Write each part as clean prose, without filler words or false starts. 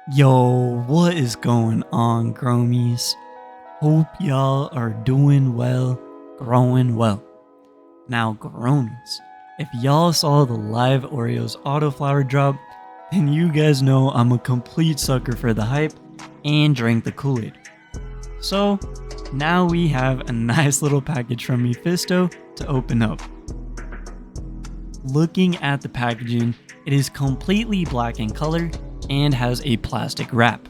Yo, what is going on, growmies? Hope y'all are doing well, growing well. Now, growmies, if y'all saw the live Oreoz autoflower drop, then you guys know I'm a complete sucker for the hype and drank the Kool-Aid. So, now we have a nice little package from Mephisto to open up. Looking at the packaging, it is completely black in color and has a plastic wrap.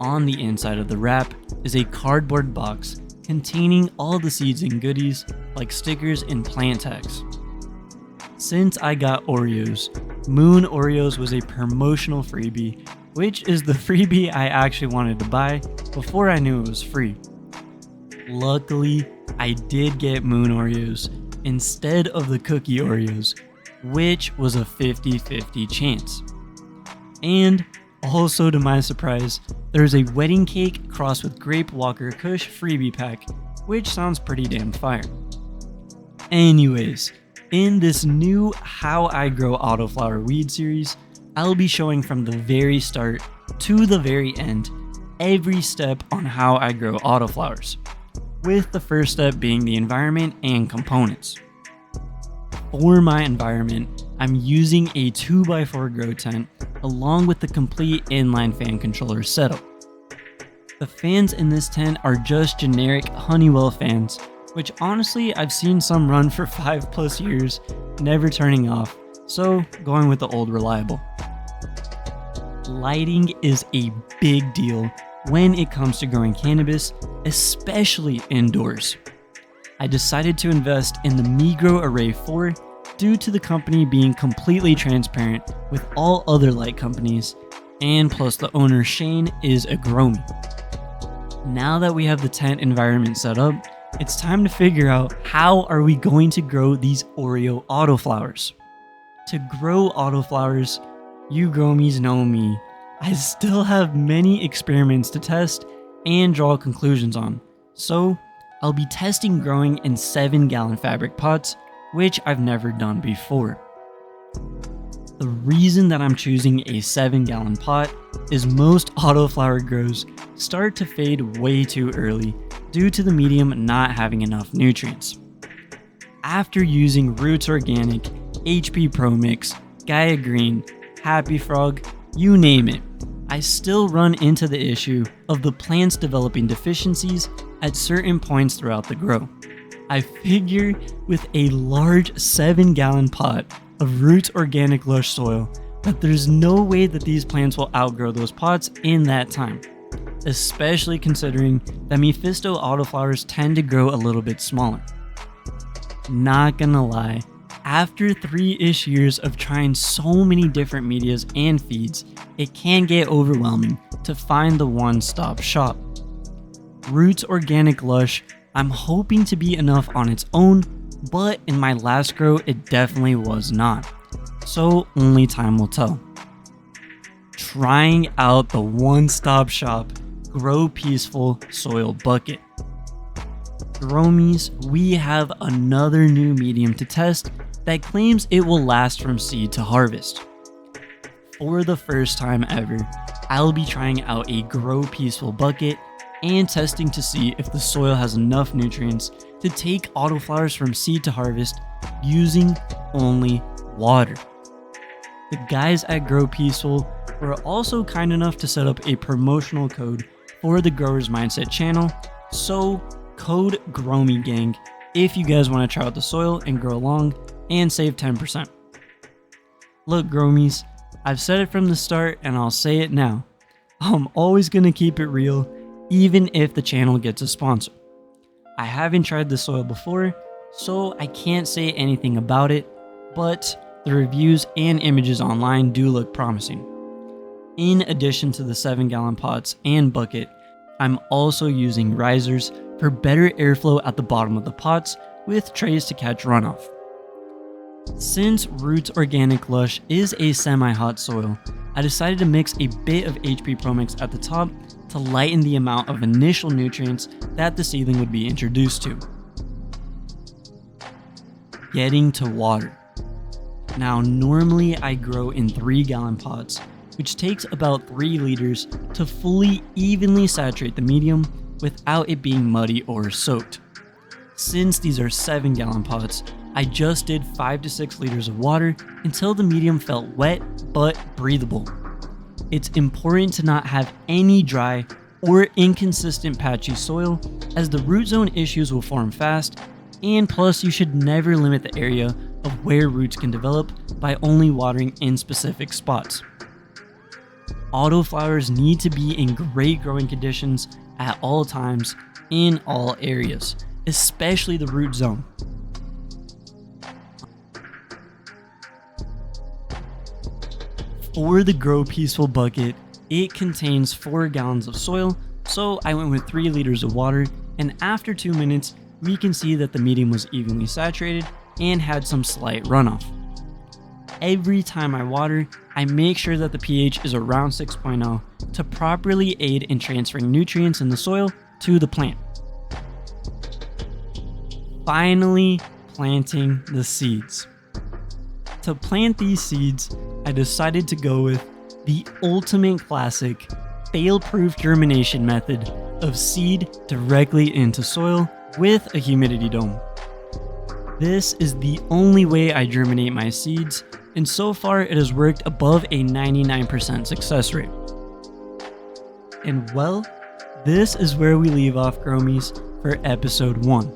On the inside of the wrap is a cardboard box containing all the seeds and goodies like stickers and plant tags. Since I got Oreos, Moon Oreos was a promotional freebie, which is the freebie I actually wanted to buy before I knew it was free. Luckily, I did get Moon Oreos instead of the cookie Oreos, which was a 50-50 chance. And also to my surprise, there's a wedding cake crossed with Grape Walker Kush freebie pack, which sounds pretty damn fire. Anyways, in this new How I Grow Autoflower Weed series, I'll be showing from the very start to the very end every step on how I grow autoflowers, with the first step being the environment and components. For my environment, I'm using a 2x4 grow tent along with the complete inline fan controller setup. The fans in this tent are just generic Honeywell fans, which honestly I've seen some run for 5+ years, never turning off, so going with the old reliable. Lighting is a big deal when it comes to growing cannabis, especially indoors. I decided to invest in the MeGrow Array 4 due to the company being completely transparent with all other light companies, and plus the owner Shane is a growmie. Now that we have the tent environment set up, it's time to figure out how are we going to grow these Oreo autoflowers. To grow autoflowers, you growmies know me, I still have many experiments to test and draw conclusions on, so I'll be testing growing in 7-gallon fabric pots, which I've never done before. The reason that I'm choosing a 7-gallon pot is most autoflower grows start to fade way too early due to the medium not having enough nutrients. After using Roots Organic, HP Pro Mix, Gaia Green, Happy Frog, you name it, I still run into the issue of the plants developing deficiencies at certain points throughout the grow. I figure with a large 7-gallon pot of Roots Organic Lush soil that there's no way that these plants will outgrow those pots in that time, especially considering that Mephisto autoflowers tend to grow a little bit smaller. Not gonna lie, after 3-ish years of trying so many different medias and feeds, it can get overwhelming to find the one-stop shop. Roots Organic Lush, I'm hoping to be enough on its own, but in my last grow it definitely was not, so only time will tell. Trying out the one-stop shop Grow Peaceful Soil Bucket. Growmies, we have another new medium to test that claims it will last from seed to harvest. For the first time ever, I'll be trying out a Grow Peaceful bucket and testing to see if the soil has enough nutrients to take autoflowers from seed to harvest using only water. The guys at Grow Peaceful were also kind enough to set up a promotional code for the Growers Mindset channel, so code growmiegang if you guys want to try out the soil and grow along and save 10%. Look, growmies, I've said it from the start and I'll say it now. I'm always going to keep it real, even if the channel gets a sponsor. I haven't tried the soil before, so I can't say anything about it, but the reviews and images online do look promising. In addition to the 7-gallon pots and bucket, I'm also using risers for better airflow at the bottom of the pots with trays to catch runoff. Since Roots Organic Lush is a semi-hot soil, I decided to mix a bit of HP Pro Mix at the top to lighten the amount of initial nutrients that the seedling would be introduced to. Getting to water. Now normally I grow in 3-gallon pots, which takes about 3 liters to fully evenly saturate the medium without it being muddy or soaked. Since these are 7-gallon pots, I just did 5 to 6 liters of water until the medium felt wet but breathable. It's important to not have any dry or inconsistent patchy soil, as the root zone issues will form fast, and plus you should never limit the area of where roots can develop by only watering in specific spots. Autoflowers need to be in great growing conditions at all times in all areas, especially the root zone. For the Grow Peaceful bucket, it contains 4 gallons of soil, so I went with 3 liters of water, and after 2 minutes, we can see that the medium was evenly saturated and had some slight runoff. Every time I water, I make sure that the pH is around 6.0 to properly aid in transferring nutrients in the soil to the plant. Finally, planting the seeds. To plant these seeds, I decided to go with the ultimate classic, fail-proof germination method of seed directly into soil with a humidity dome. This is the only way I germinate my seeds, and so far it has worked above a 99% success rate. And well, this is where we leave off, growmies, for episode 1.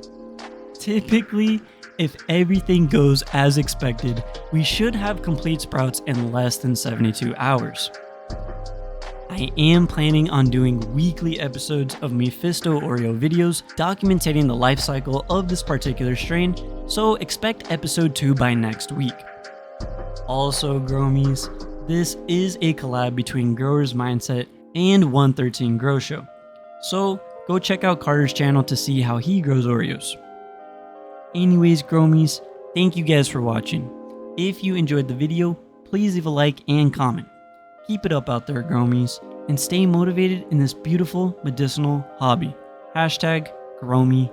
Typically, if everything goes as expected, we should have complete sprouts in less than 72 hours. I am planning on doing weekly episodes of MephistOreoz videos documenting the life cycle of this particular strain, so expect episode 2 by next week. Also, growmies, this is a collab between Growers Mindset and 113 Grow Show, so go check out Carter's channel to see how he grows Oreos. Anyways, growmies, thank you guys for watching. If you enjoyed the video, please leave a like and comment. Keep it up out there, growmies, and stay motivated in this beautiful medicinal hobby. #GrowmieGang.